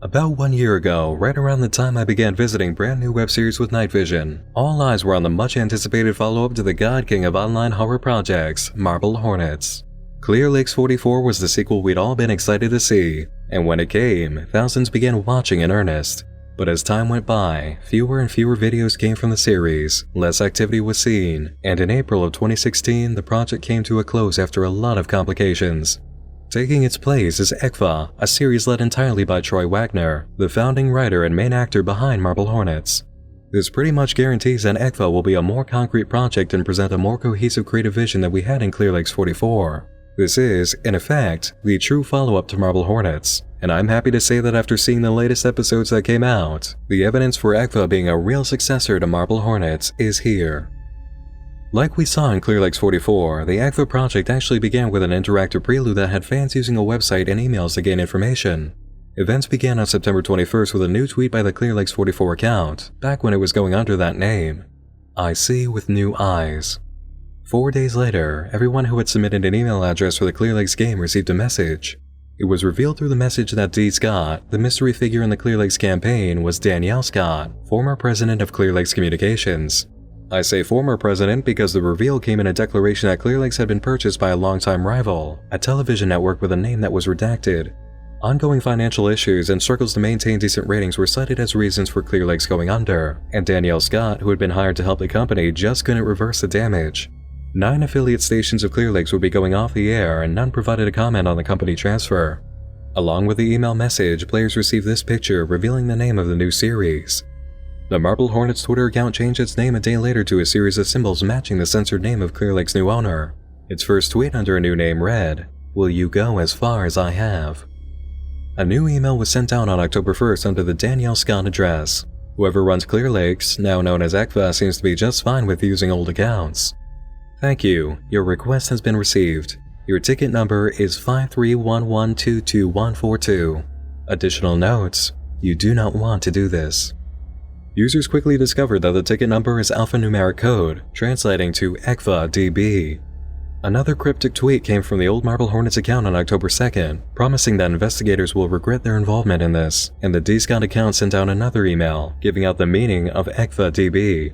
About 1 year ago, right around the time I began visiting brand new web series with Night Vision, all eyes were on the much anticipated follow-up to the God King of online horror projects, Marble Hornets. Clear Lakes 44 was the sequel we'd all been excited to see, and when it came, thousands began watching in earnest. But as time went by, fewer and fewer videos came from the series, less activity was seen, and in April of 2016, the project came to a close after a lot of complications. Taking its place is ECKVA, a series led entirely by Troy Wagner, the founding writer and main actor behind Marble Hornets. This pretty much guarantees that ECKVA will be a more concrete project and present a more cohesive creative vision than we had in Clear Lakes 44. This is, in effect, the true follow-up to Marble Hornets, and I'm happy to say that after seeing the latest episodes that came out, the evidence for ECKVA being a real successor to Marble Hornets is here. Like we saw in Clear Lakes 44, the ECKVA project actually began with an interactive prelude that had fans using a website and emails to gain information. Events began on September 21st with a new tweet by the Clear Lakes 44 account, back when it was going under that name. I see with new eyes. 4 days later, everyone who had submitted an email address for the Clear Lakes game received a message. It was revealed through the message that D. Scott, the mystery figure in the Clear Lakes campaign, was Danielle Scott, former president of Clear Lakes Communications. I say former president because the reveal came in a declaration that Clear Lakes had been purchased by a longtime rival, a television network with a name that was redacted. Ongoing financial issues and struggles to maintain decent ratings were cited as reasons for Clear Lakes going under, and Danielle Scott, who had been hired to help the company, just couldn't reverse the damage. 9 affiliate stations of Clear Lakes would be going off the air, and none provided a comment on the company transfer. Along with the email message, players received this picture revealing the name of the new series. The Marble Hornets Twitter account changed its name a day later to a series of symbols matching the censored name of Clear Lake's new owner. Its first tweet under a new name read, "Will you go as far as I have?" A new email was sent out on October 1st under the Danielle Scott address. Whoever runs Clear Lakes, now known as ECKVA, seems to be just fine with using old accounts. Thank you. Your request has been received. Your ticket number is 531122142. Additional notes: you do not want to do this. Users quickly discovered that the ticket number is alphanumeric code, translating to ECKVA DB. Another cryptic tweet came from the old Marble Hornets account on October 2nd, promising that investigators will regret their involvement in this, and the D. Scott account sent out another email, giving out the meaning of ECKVA DB.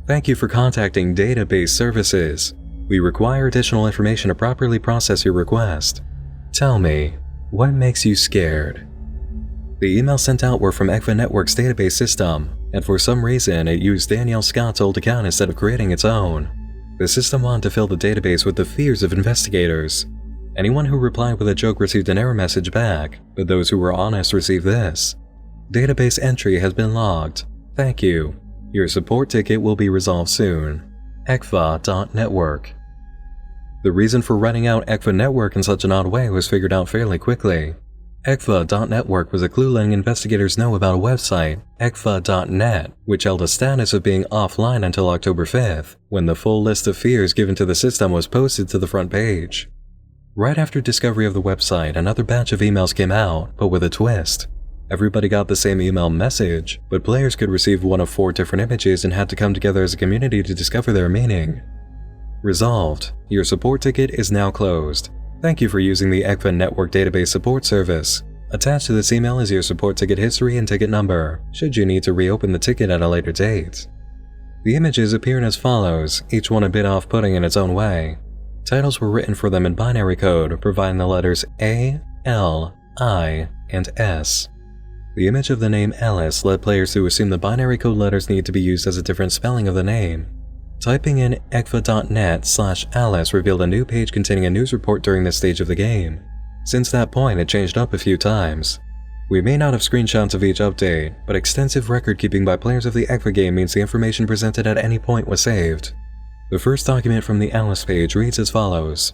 Thank you for contacting Database Services. We require additional information to properly process your request. Tell me, what makes you scared? The emails sent out were from ECKVA Network's database system, and for some reason it used Danielle Scott's old account instead of creating its own. The system wanted to fill the database with the fears of investigators. Anyone who replied with a joke received an error message back, but those who were honest received this: database entry has been logged. Thank you. Your support ticket will be resolved soon. ECKVA.network. The reason for writing out ECKVA Network in such an odd way was figured out fairly quickly. ECKVA.network was a clue letting investigators know about a website, ECKVA.net, which held a status of being offline until October 5th, when the full list of fears given to the system was posted to the front page. Right after discovery of the website, another batch of emails came out, but with a twist. Everybody got the same email message, but players could receive one of 4 different images and had to come together as a community to discover their meaning. Resolved. Your support ticket is now closed. Thank you for using the ECKVA Network Database Support Service. Attached to this email is your support ticket history and ticket number, should you need to reopen the ticket at a later date. The images appeared as follows, each one a bit off-putting in its own way. Titles were written for them in binary code, providing the letters A, L, I, and S. The image of the name Alice led players to assume the binary code letters need to be used as a different spelling of the name. Typing in ECKVA.net/Alice revealed a new page containing a news report during this stage of the game. Since that point, it changed up a few times. We may not have screenshots of each update, but extensive record keeping by players of the ECKVA game means the information presented at any point was saved. The first document from the Alice page reads as follows.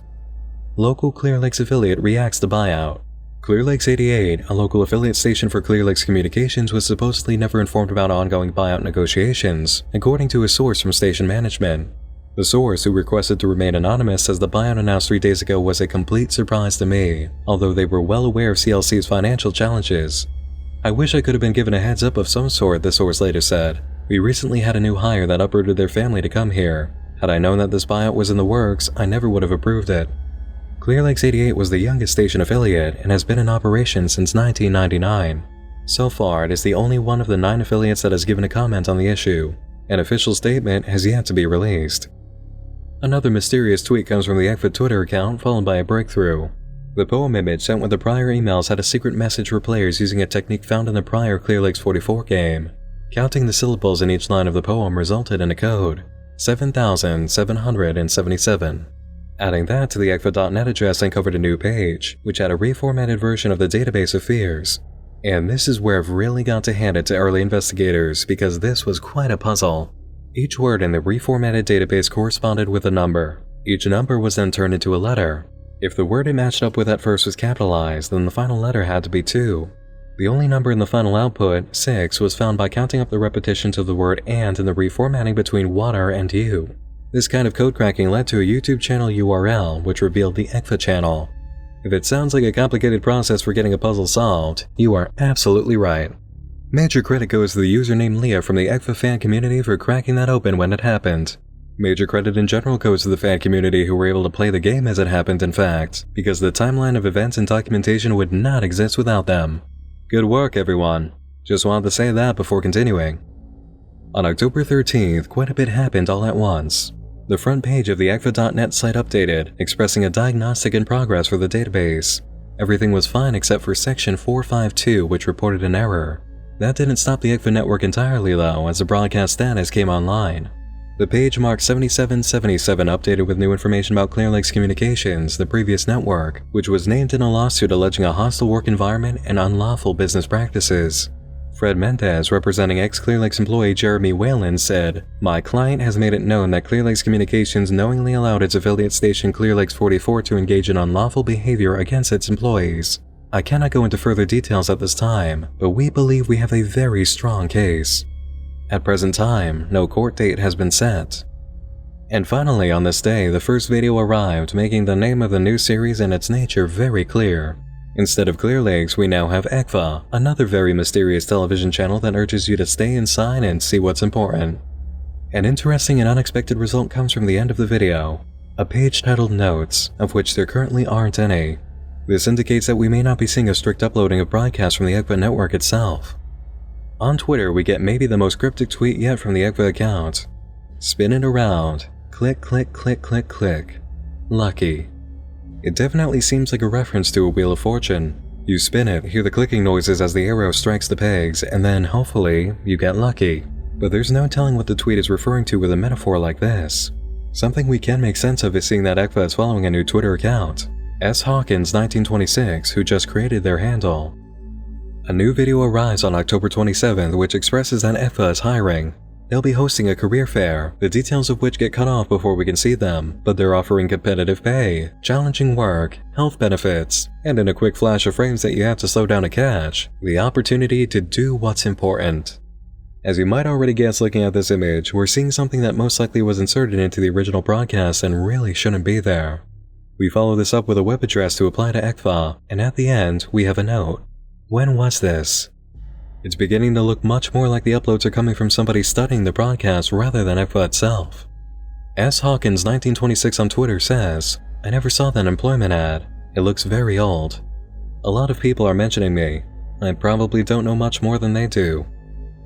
Local Clear Lakes affiliate reacts to buyout. Clear Lakes 88, a local affiliate station for Clear Lakes Communications, was supposedly never informed about ongoing buyout negotiations, according to a source from station management. The source, who requested to remain anonymous, says the buyout announced 3 days ago was a complete surprise to me, although they were well aware of CLC's financial challenges. I wish I could have been given a heads up of some sort, the source later said. We recently had a new hire that uprooted their family to come here. Had I known that this buyout was in the works, I never would have approved it. Clear Lakes 88 was the youngest station affiliate and has been in operation since 1999. So far, it is the only one of the 9 affiliates that has given a comment on the issue. An official statement has yet to be released. Another mysterious tweet comes from the ECKVA Twitter account, followed by a breakthrough. The poem image sent with the prior emails had a secret message for players using a technique found in the prior Clear Lakes 44 game. Counting the syllables in each line of the poem resulted in a code, 7,777. Adding that to the ECKVA.net address uncovered a new page, which had a reformatted version of the database of fears. And this is where I've really got to hand it to early investigators, because this was quite a puzzle. Each word in the reformatted database corresponded with a number. Each number was then turned into a letter. If the word it matched up with at first was capitalized, then the final letter had to be 2. The only number in the final output, 6, was found by counting up the repetitions of the word "and" in the reformatting between water and you. This kind of code cracking led to a YouTube channel URL, which revealed the ECKVA channel. If it sounds like a complicated process for getting a puzzle solved, you are absolutely right. Major credit goes to the user named Leah from the ECKVA fan community for cracking that open when it happened. Major credit in general goes to the fan community who were able to play the game as it happened, in fact, because the timeline of events and documentation would not exist without them. Good work, everyone. Just wanted to say that before continuing. On October 13th, quite a bit happened all at once. The front page of the ECKVA.net site updated, expressing a diagnostic in progress for the database. Everything was fine except for section 452, which reported an error. That didn't stop the ECKVA network entirely though, as the broadcast status came online. The page marked 7777 updated with new information about Clear Lakes Communications, the previous network, which was named in a lawsuit alleging a hostile work environment and unlawful business practices. Fred Mendez, representing ex-Clear Lakes employee Jeremy Whalen, said, "My client has made it known that Clear Lakes Communications knowingly allowed its affiliate station Clear Lakes 44 to engage in unlawful behavior against its employees. I cannot go into further details at this time, but we believe we have a very strong case." At present time, no court date has been set. And finally, on this day, the first video arrived, making the name of the new series and its nature very clear. Instead of Clear Lakes, we now have ECKVA, another very mysterious television channel that urges you to stay inside and see what's important. An interesting and unexpected result comes from the end of the video, a page titled Notes, of which there currently aren't any. This indicates that we may not be seeing a strict uploading of broadcasts from the ECKVA network itself. On Twitter, we get maybe the most cryptic tweet yet from the ECKVA account. "Spin it around. Click, click, click, click, click. Lucky." It definitely seems like a reference to a Wheel of Fortune. You spin it, hear the clicking noises as the arrow strikes the pegs, and then, hopefully, you get lucky. But there's no telling what the tweet is referring to with a metaphor like this. Something we can make sense of is seeing that ECKVA is following a new Twitter account, S. Hawkins 1926, who just created their handle. A new video arrives on October 27th which expresses that ECKVA is hiring. They'll be hosting a career fair, the details of which get cut off before we can see them, but they're offering competitive pay, challenging work, health benefits, and in a quick flash of frames that you have to slow down to catch, the opportunity to do what's important. As you might already guess looking at this image, we're seeing something that most likely was inserted into the original broadcast and really shouldn't be there. We follow this up with a web address to apply to ECKVA, and at the end, we have a note. When was this? It's beginning to look much more like the uploads are coming from somebody studying the broadcast rather than ECKVA itself. S. Hawkins 1926 on Twitter says, "I never saw that employment ad. It looks very old. A lot of people are mentioning me. I probably don't know much more than they do."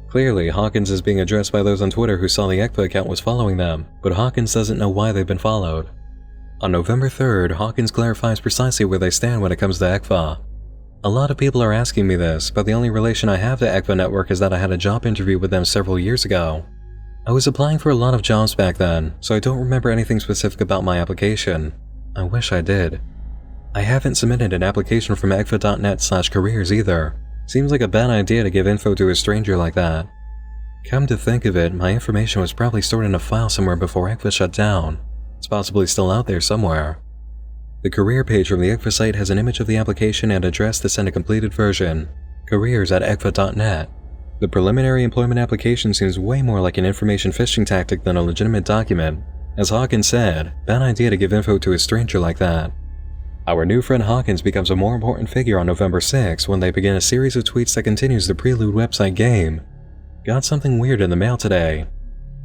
Clearly, Hawkins is being addressed by those on Twitter who saw the ECKVA account was following them, but Hawkins doesn't know why they've been followed. On November 3rd, Hawkins clarifies precisely where they stand when it comes to ECKVA. "A lot of people are asking me this, but the only relation I have to ECKVA Network is that I had a job interview with them several years ago. I was applying for a lot of jobs back then, so I don't remember anything specific about my application. I wish I did. I haven't submitted an application from ECKVA.net/careers either. Seems like a bad idea to give info to a stranger like that. Come to think of it, my information was probably stored in a file somewhere before ECKVA shut down. It's possibly still out there somewhere." The career page from the ECKVA site has an image of the application and address to send a completed version, careers@ECKVA.net. The preliminary employment application seems way more like an information phishing tactic than a legitimate document. As Hawkins said, bad idea to give info to a stranger like that. Our new friend Hawkins becomes a more important figure on November 6 when they begin a series of tweets that continues the Prelude website game. "Got something weird in the mail today.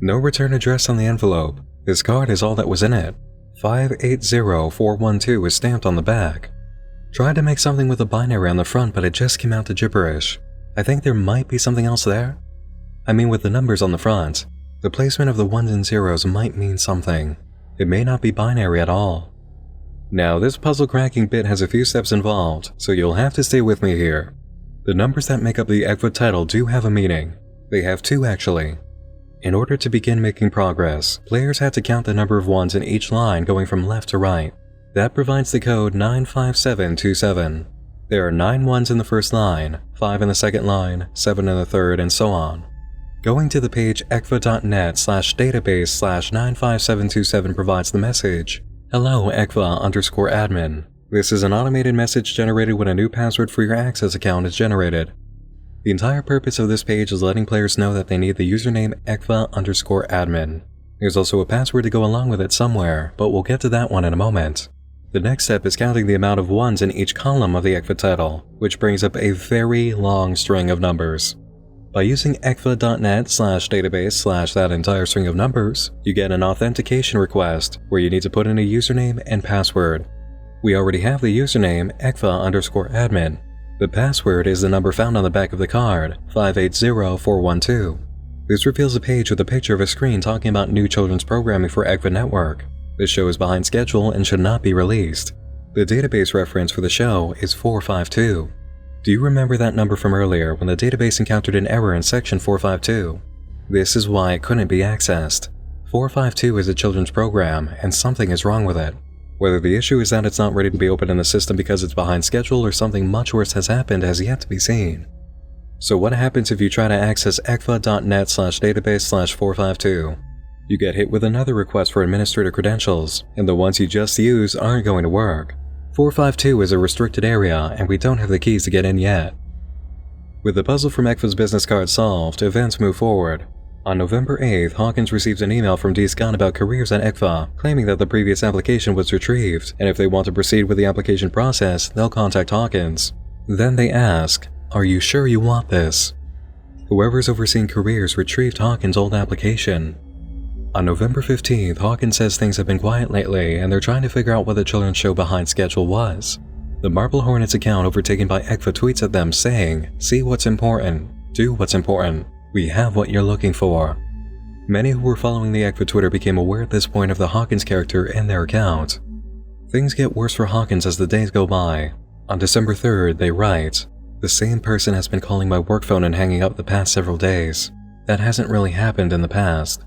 No return address on the envelope. This card is all that was in it. 580412 is stamped on the back. Tried to make something with a binary on the front, but it just came out to gibberish. I think there might be something else there. I mean, with the numbers on the front, the placement of the ones and zeros might mean something. It may not be binary at all. Now, this puzzle cracking bit has a few steps involved, so you'll have to stay with me here. The numbers that make up the ECKVA title do have a meaning. They have two, actually. In order to begin making progress, players have to count the number of ones in each line going from left to right. That provides the code 95727. There are 9 ones in the first line, 5 in the second line, 7 in the third, and so on. Going to the page ECKVA.net/database/95727 provides the message, "Hello ECKVA_admin. This is an automated message generated when a new password for your Access account is generated." The entire purpose of this page is letting players know that they need the username ECKVA_admin. There's also a password to go along with it somewhere, but we'll get to that one in a moment. The next step is counting the amount of ones in each column of the ECKVA title, which brings up a very long string of numbers. By using ECKVA.net/database/that entire string of numbers, you get an authentication request where you need to put in a username and password. We already have the username ECKVA_admin. The password is the number found on the back of the card, 580412. This reveals a page with a picture of a screen talking about new children's programming for ECKVA Network. This show is behind schedule and should not be released. The database reference for the show is 452. Do you remember that number from earlier when the database encountered an error in section 452? This is why it couldn't be accessed. 452 is a children's program, and something is wrong with it. Whether the issue is that it's not ready to be opened in the system because it's behind schedule or something much worse has happened has yet to be seen. So what happens if you try to access ECKVA.net/database/452? You get hit with another request for administrator credentials, and the ones you just used aren't going to work. 452 is a restricted area, and we don't have the keys to get in yet. With the puzzle from ECKVA's business card solved, events move forward. On November 8th, Hawkins receives an email from D. Scott about careers at ECKVA, claiming that the previous application was retrieved, and if they want to proceed with the application process, they'll contact Hawkins. Then they ask, "Are you sure you want this?" Whoever's overseeing careers retrieved Hawkins' old application. On November 15th, Hawkins says things have been quiet lately and they're trying to figure out what the children's show behind schedule was. The Marble Hornets account overtaken by ECKVA tweets at them saying, "See what's important. Do what's important. We have what you're looking for." Many who were following the ECKVA Twitter became aware at this point of the Hawkins character in their account. Things get worse for Hawkins as the days go by. On December 3rd, they write, "The same person has been calling my work phone and hanging up the past several days. That hasn't really happened in the past."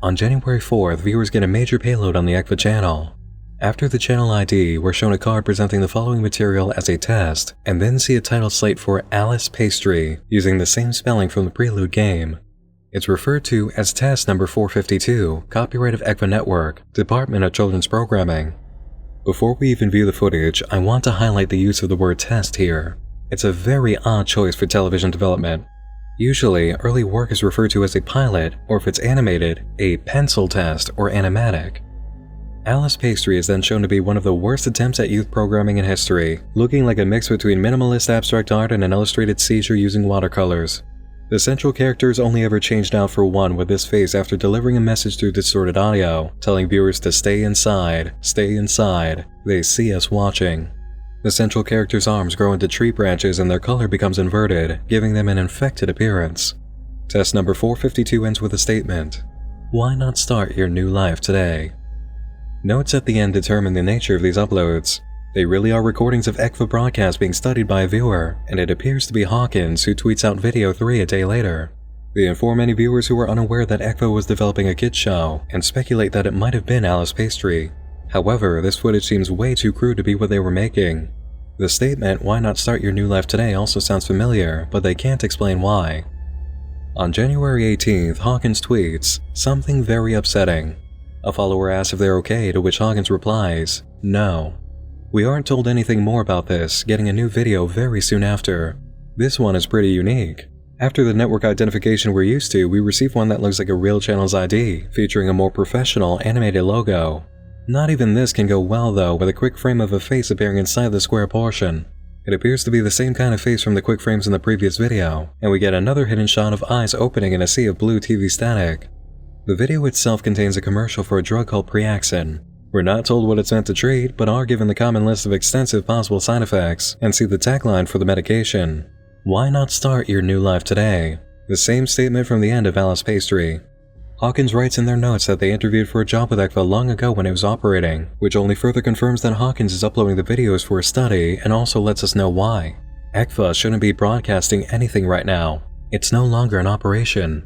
On January 4th, viewers get a major payload on the ECKVA channel. After the channel ID, we're shown a card presenting the following material as a test, and then see a title slate for Alice Pastry, using the same spelling from the Prelude game. It's referred to as test number 452, copyright of ECKVA Network, Department of Children's Programming. Before we even view the footage, I want to highlight the use of the word test here. It's a very odd choice for television development. Usually, early work is referred to as a pilot, or if it's animated, a pencil test or animatic. Alice Pastry is then shown to be one of the worst attempts at youth programming in history, looking like a mix between minimalist abstract art and an illustrated seizure using watercolors. The central character is only ever changed out for one with this face after delivering a message through distorted audio, telling viewers to stay inside, they see us watching. The central character's arms grow into tree branches and their color becomes inverted, giving them an infected appearance. Test number 452 ends with a statement, "Why not start your new life today?" Notes at the end determine the nature of these uploads. They really are recordings of ECKVA broadcasts being studied by a viewer, and it appears to be Hawkins who tweets out video 3 a day later. They inform any viewers who are unaware that ECKVA was developing a kids show, and speculate that it might have been Alice Pastry. However, this footage seems way too crude to be what they were making. The statement, "Why not start your new life today?" also sounds familiar, but they can't explain why. On January 18th, Hawkins tweets, "Something very upsetting." A follower asks if they're okay, to which Hawkins replies, "No." We aren't told anything more about this, getting a new video very soon after. This one is pretty unique. After the network identification we're used to, we receive one that looks like a real channel's ID, featuring a more professional animated logo. Not even this can go well though, with a quick frame of a face appearing inside the square portion. It appears to be the same kind of face from the quick frames in the previous video, and we get another hidden shot of eyes opening in a sea of blue TV static. The video itself contains a commercial for a drug called Preaxin. We're not told what it's meant to treat, but are given the common list of extensive possible side effects, and see the tagline for the medication. Why not start your new life today? The same statement from the end of Alice Pastry. Hawkins writes in their notes that they interviewed for a job with ECKVA long ago when it was operating, which only further confirms that Hawkins is uploading the videos for a study and also lets us know why. ECKVA shouldn't be broadcasting anything right now. It's no longer in operation.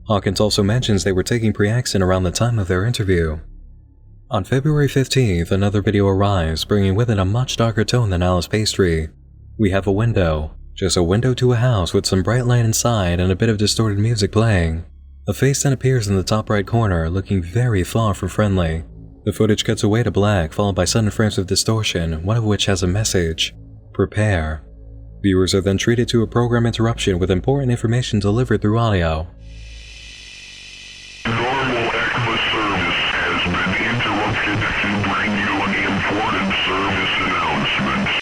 Hawkins also mentions they were taking Preaxin around the time of their interview. On February 15th, another video arrives, bringing with it a much darker tone than Alice Pastry. We have a window. Just a window to a house with some bright light inside and a bit of distorted music playing. A face then appears in the top right corner, looking very far from friendly. The footage cuts away to black, followed by sudden frames of distortion, one of which has a message: prepare. Viewers are then treated to a program interruption with important information delivered through audio. Normal ECKVA service has been interrupted to bring you an important service announcement.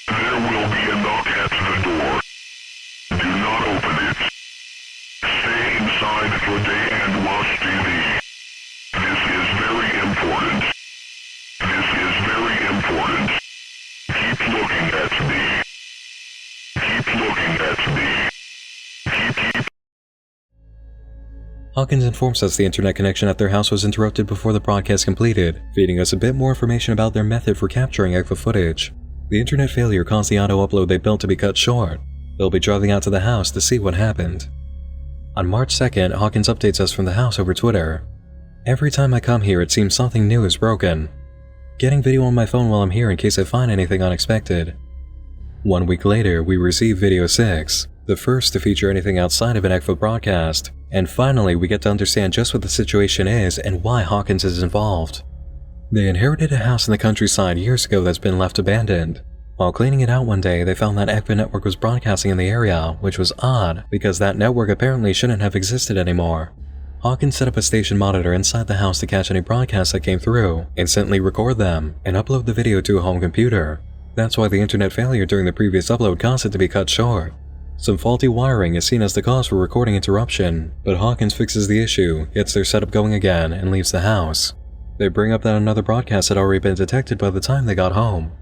There will be a knock at the door. Do not open it. Stay inside for day and watch TV. This is very important. This is very important. Keep looking at me. Keep looking at me. Keep. Hawkins informs us the internet connection at their house was interrupted before the broadcast completed, feeding us a bit more information about their method for capturing ECKVA footage. The internet failure caused the auto-upload they built to be cut short. They'll be driving out to the house to see what happened. On March 2nd, Hawkins updates us from the house over Twitter. Every time I come here, it seems something new is broken. Getting video on my phone while I'm here in case I find anything unexpected. 1 week later, we receive video 6, the first to feature anything outside of an ECKVA broadcast, and finally we get to understand just what the situation is and why Hawkins is involved. They inherited a house in the countryside years ago that's been left abandoned. While cleaning it out one day, they found that ECKVA network was broadcasting in the area, which was odd because that network apparently shouldn't have existed anymore. Hawkins set up a station monitor inside the house to catch any broadcasts that came through, instantly record them, and upload the video to a home computer. That's why the internet failure during the previous upload caused it to be cut short. Some faulty wiring is seen as the cause for recording interruption, but Hawkins fixes the issue, gets their setup going again, and leaves the house. They bring up that another broadcast had already been detected by the time they got home.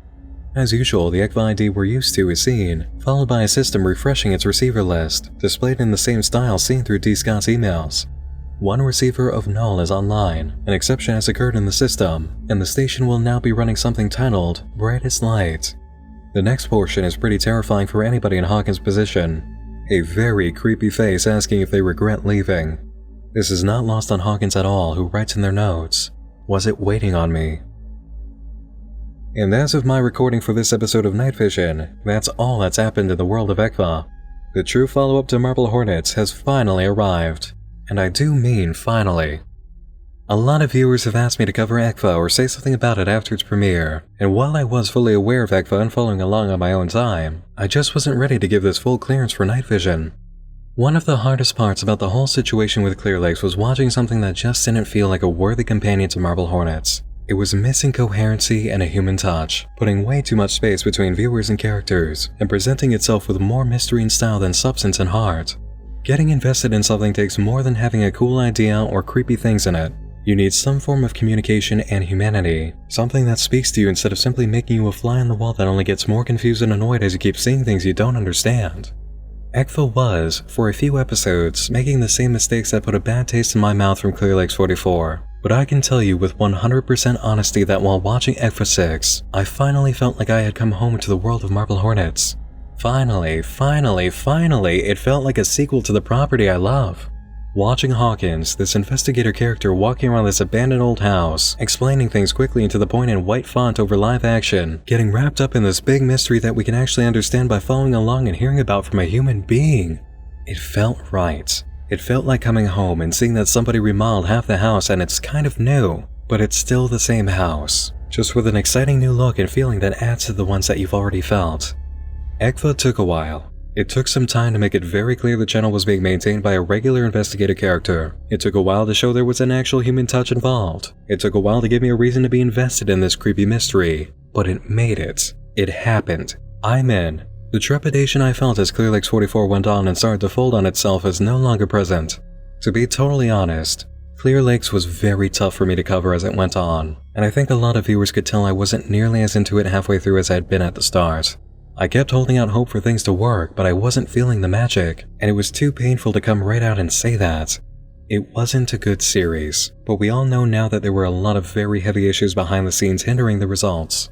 As usual, the ECKVA ID we're used to is seen, followed by a system refreshing its receiver list, displayed in the same style seen through D. Scott's emails. One receiver of null is online, an exception has occurred in the system, and the station will now be running something titled Brightest Light. The next portion is pretty terrifying for anybody in Hawkins' position. A very creepy face asking if they regret leaving. This is not lost on Hawkins at all, who writes in their notes, "Was it waiting on me?" And as of my recording for this episode of Night Vision, that's all that's happened in the world of ECKVA. The true follow-up to Marble Hornets has finally arrived. And I do mean finally. A lot of viewers have asked me to cover ECKVA or say something about it after its premiere, and while I was fully aware of ECKVA and following along on my own time, I just wasn't ready to give this full clearance for Night Vision. One of the hardest parts about the whole situation with Clear Lakes was watching something that just didn't feel like a worthy companion to Marble Hornets. It was missing coherency and a human touch, putting way too much space between viewers and characters, and presenting itself with more mystery and style than substance and heart. Getting invested in something takes more than having a cool idea or creepy things in it. You need some form of communication and humanity, something that speaks to you instead of simply making you a fly on the wall that only gets more confused and annoyed as you keep seeing things you don't understand. ECKVA was, for a few episodes, making the same mistakes that put a bad taste in my mouth from Clear Lakes 44. But I can tell you with 100% honesty that while watching ECKVA 6, I finally felt like I had come home to the world of Marble Hornets. Finally, it felt like a sequel to the property I love. Watching Hawkins, this investigator character walking around this abandoned old house, explaining things quickly and to the point in white font over live action, getting wrapped up in this big mystery that we can actually understand by following along and hearing about from a human being. It felt right. It felt like coming home and seeing that somebody remodeled half the house and it's kind of new, but it's still the same house, just with an exciting new look and feeling that adds to the ones that you've already felt. ECKVA took a while. It took some time to make it very clear the channel was being maintained by a regular investigator character. It took a while to show there was an actual human touch involved. It took a while to give me a reason to be invested in this creepy mystery. But it made it. It happened. I'm in. The trepidation I felt as Clear Lakes 44 went on and started to fold on itself is no longer present. To be totally honest, Clear Lakes was very tough for me to cover as it went on, and I think a lot of viewers could tell I wasn't nearly as into it halfway through as I had been at the start. I kept holding out hope for things to work, but I wasn't feeling the magic, and it was too painful to come right out and say that. It wasn't a good series, but we all know now that there were a lot of very heavy issues behind the scenes hindering the results.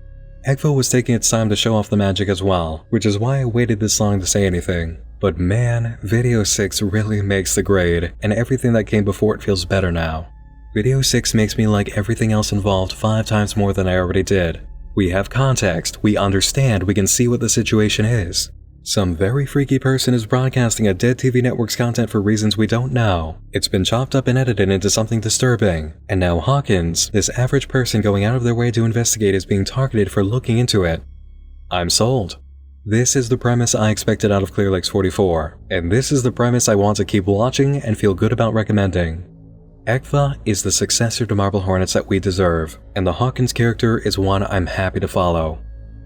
ECKVA was taking its time to show off the magic as well, which is why I waited this long to say anything. But man, Video 6 really makes the grade, and everything that came before it feels better now. Video 6 makes me like everything else involved 5 times more than I already did. We have context, we understand, we can see what the situation is. Some very freaky person is broadcasting a dead TV network's content for reasons we don't know. It's been chopped up and edited into something disturbing. And now Hawkins, this average person going out of their way to investigate, is being targeted for looking into it. I'm sold. This is the premise I expected out of Clear Lakes 44. And this is the premise I want to keep watching and feel good about recommending. ECKVA is the successor to Marble Hornets that we deserve, and the Hawkins character is one I'm happy to follow.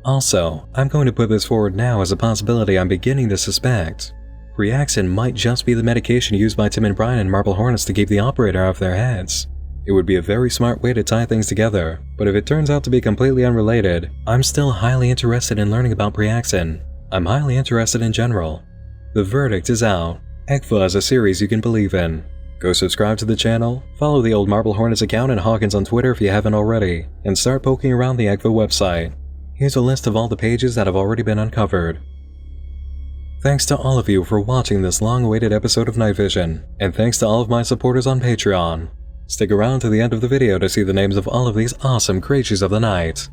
Also, I'm going to put this forward now as a possibility I'm beginning to suspect. Preaxin might just be the medication used by Tim and Brian in Marble Hornets to keep the operator off their heads. It would be a very smart way to tie things together, but if it turns out to be completely unrelated, I'm still highly interested in learning about Preaxin. I'm highly interested in general. The verdict is out. ECKVA is a series you can believe in. Go subscribe to the channel, follow the old Marble Hornets account and Hawkins on Twitter if you haven't already, and start poking around the ECKVA website. Here's a list of all the pages that have already been uncovered. Thanks to all of you for watching this long-awaited episode of Night Vision, and thanks to all of my supporters on Patreon. Stick around to the end of the video to see the names of all of these awesome creatures of the night.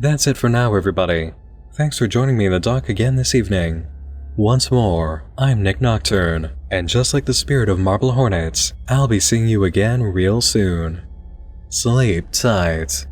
That's it for now, everybody. Thanks for joining me in the dark again this evening. Once more, I'm Nick Nocturne, and just like the spirit of Marble Hornets, I'll be seeing you again real soon. Sleep tight.